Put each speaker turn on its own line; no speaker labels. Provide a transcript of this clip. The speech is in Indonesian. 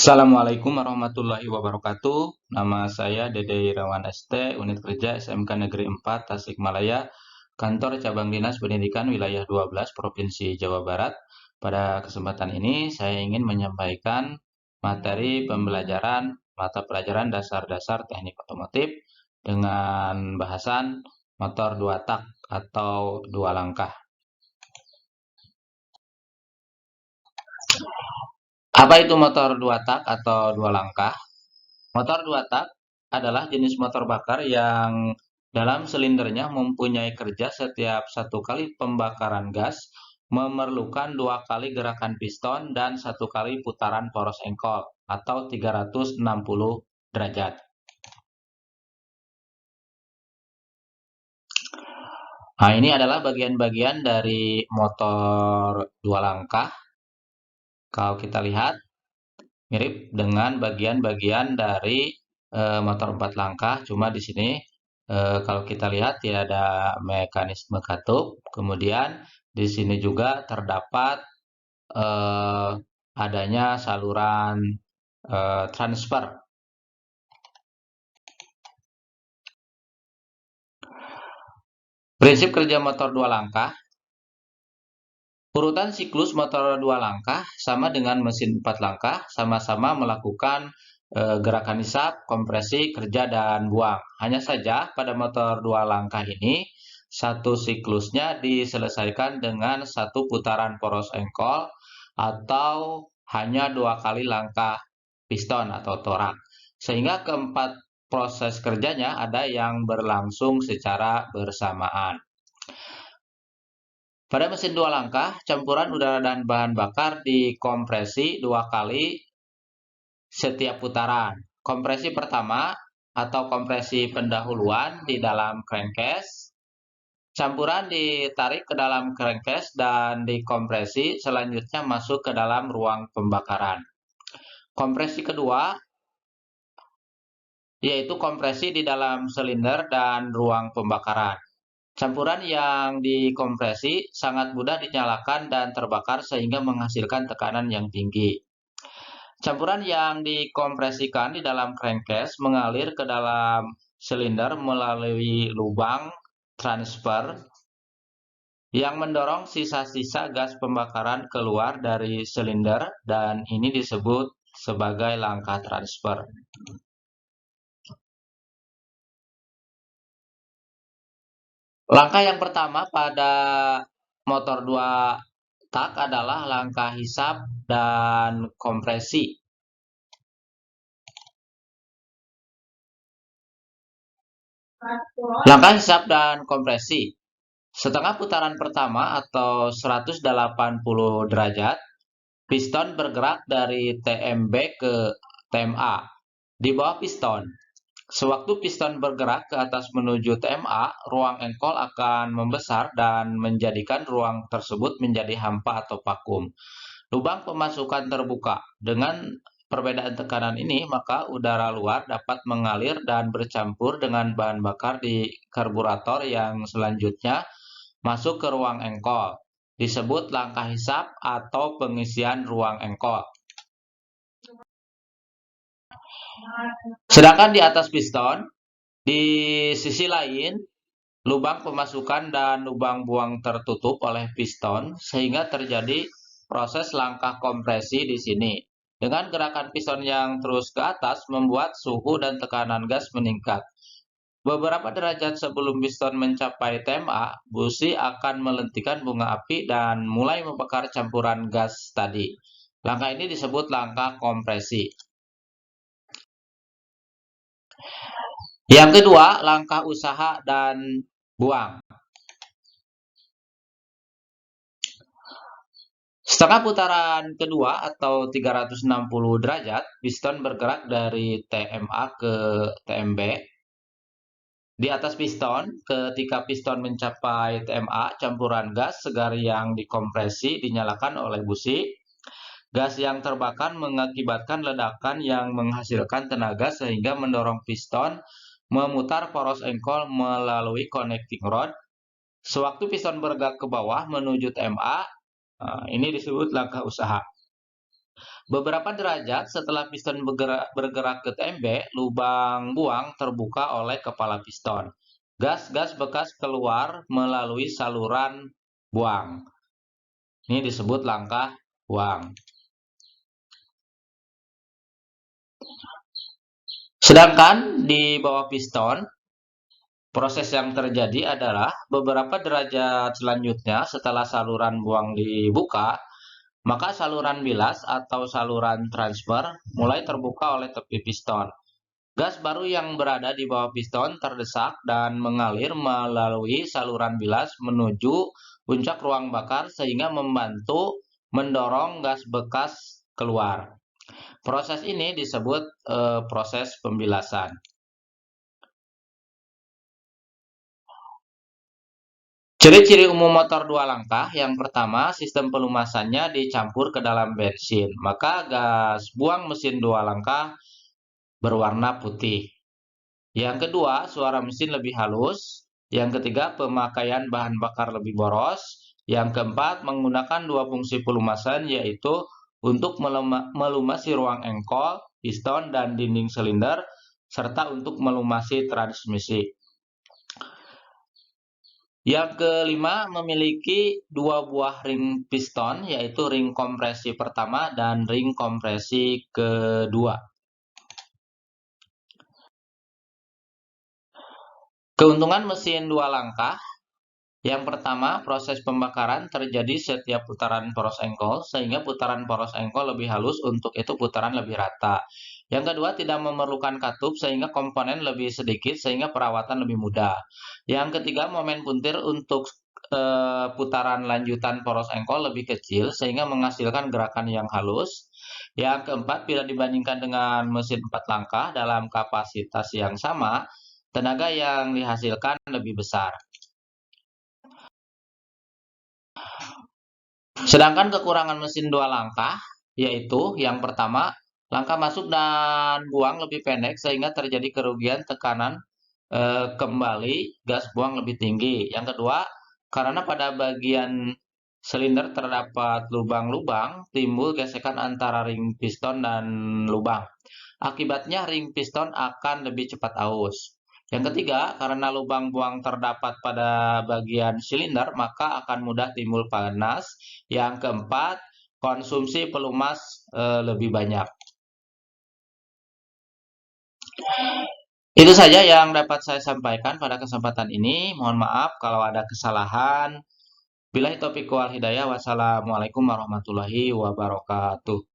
Assalamualaikum warahmatullahi wabarakatuh. Nama saya Dede Irawan ST, Unit Kerja SMK Negeri 4, Tasikmalaya, Kantor Cabang Dinas Pendidikan Wilayah 12, Provinsi Jawa Barat. Pada kesempatan ini, saya ingin menyampaikan materi pembelajaran mata pelajaran dasar-dasar teknik otomotif dengan bahasan motor dua tak atau dua langkah. Apa itu motor dua tak atau dua langkah? Motor dua tak adalah jenis motor bakar yang dalam silindernya mempunyai kerja setiap satu kali pembakaran gas memerlukan dua kali gerakan piston dan satu kali putaran poros engkol atau 360 derajat. Nah, ini adalah bagian-bagian dari motor dua langkah. Kalau kita lihat, mirip dengan bagian-bagian dari motor 4 langkah, cuma di sini kalau kita lihat ya ada mekanisme katup, kemudian di sini juga terdapat eh, adanya saluran transfer. Prinsip kerja motor dua langkah. Urutan siklus motor dua langkah sama dengan mesin 4 langkah, sama-sama melakukan gerakan hisap, kompresi, kerja, dan buang. Hanya saja pada motor dua langkah ini, satu siklusnya diselesaikan dengan satu putaran poros engkol atau hanya dua kali langkah piston atau torak. Sehingga keempat proses kerjanya ada yang berlangsung secara bersamaan. Pada mesin dua langkah, campuran udara dan bahan bakar dikompresi dua kali setiap putaran. Kompresi pertama atau kompresi pendahuluan di dalam crankcase. Campuran ditarik ke dalam crankcase dan dikompresi selanjutnya masuk ke dalam ruang pembakaran. Kompresi kedua yaitu kompresi di dalam silinder dan ruang pembakaran. Campuran yang dikompresi sangat mudah dinyalakan dan terbakar sehingga menghasilkan tekanan yang tinggi. Campuran yang dikompresikan di dalam crankcase mengalir ke dalam silinder melalui lubang transfer yang mendorong sisa-sisa gas pembakaran keluar dari silinder dan ini disebut sebagai langkah transfer. Langkah yang pertama pada motor dua tak adalah langkah hisap dan kompresi. Langkah hisap dan kompresi. Setengah putaran pertama atau 180 derajat, piston bergerak dari TMB ke TMA. Di bawah piston, sewaktu piston bergerak ke atas menuju TMA, ruang engkol akan membesar dan menjadikan ruang tersebut menjadi hampa atau vakum. Lubang pemasukan terbuka. Dengan perbedaan tekanan ini, maka udara luar dapat mengalir dan bercampur dengan bahan bakar di karburator yang selanjutnya masuk ke ruang engkol. Disebut langkah hisap atau pengisian ruang engkol. Sedangkan di atas piston, di sisi lain, lubang pemasukan dan lubang buang tertutup oleh piston sehingga terjadi proses langkah kompresi di sini. Dengan gerakan piston yang terus ke atas membuat suhu dan tekanan gas meningkat. Beberapa derajat sebelum piston mencapai TMA, busi akan melentikan bunga api dan mulai membakar campuran gas tadi. Langkah ini disebut langkah kompresi. Yang kedua, langkah usaha dan buang. Setengah putaran kedua atau 360 derajat, piston bergerak dari TMA ke TMB. Di atas piston, ketika piston mencapai TMA, campuran gas segar yang dikompresi dinyalakan oleh busi. Gas yang terbakar mengakibatkan ledakan yang menghasilkan tenaga sehingga mendorong piston memutar poros engkol melalui connecting rod. Sewaktu piston bergerak ke bawah menuju TMA, ini disebut langkah usaha. Beberapa derajat setelah piston bergerak ke TMB, lubang buang terbuka oleh kepala piston. Gas-gas bekas keluar melalui saluran buang. Ini disebut langkah buang. Sedangkan di bawah piston, proses yang terjadi adalah beberapa derajat selanjutnya setelah saluran buang dibuka, maka saluran bilas atau saluran transfer mulai terbuka oleh tepi piston. Gas baru yang berada di bawah piston terdesak dan mengalir melalui saluran bilas menuju puncak ruang bakar sehingga membantu mendorong gas bekas keluar. Proses ini disebut proses pembilasan. Ciri-ciri umum motor dua langkah, yang pertama, sistem pelumasannya dicampur ke dalam bensin, maka gas buang mesin dua langkah berwarna putih. Yang kedua, suara mesin lebih halus. Yang ketiga, pemakaian bahan bakar lebih boros. Yang keempat, menggunakan dua fungsi pelumasan, yaitu untuk melumasi ruang engkol, piston, dan dinding silinder, serta untuk melumasi transmisi. Yang kelima, memiliki dua buah ring piston, yaitu ring kompresi pertama dan ring kompresi kedua. Keuntungan mesin dua langkah. Yang pertama, proses pembakaran terjadi setiap putaran poros engkol, sehingga putaran poros engkol lebih halus, untuk itu putaran lebih rata. Yang kedua, tidak memerlukan katup, sehingga komponen lebih sedikit, sehingga perawatan lebih mudah. Yang ketiga, momen puntir untuk putaran lanjutan poros engkol lebih kecil, sehingga menghasilkan gerakan yang halus. Yang keempat, bila dibandingkan dengan mesin 4 langkah dalam kapasitas yang sama, tenaga yang dihasilkan lebih besar. Sedangkan kekurangan mesin dua langkah, yaitu yang pertama, langkah masuk dan buang lebih pendek sehingga terjadi kerugian tekanan kembali, gas buang lebih tinggi. Yang kedua, karena pada bagian silinder terdapat lubang-lubang, timbul gesekan antara ring piston dan lubang. Akibatnya ring piston akan lebih cepat aus. Yang ketiga, karena lubang buang terdapat pada bagian silinder, maka akan mudah timbul panas. Yang keempat, konsumsi pelumas lebih banyak. Itu saja yang dapat saya sampaikan pada kesempatan ini. Mohon maaf kalau ada kesalahan. Billahi taufiq wal hidayah. Wassalamualaikum warahmatullahi wabarakatuh.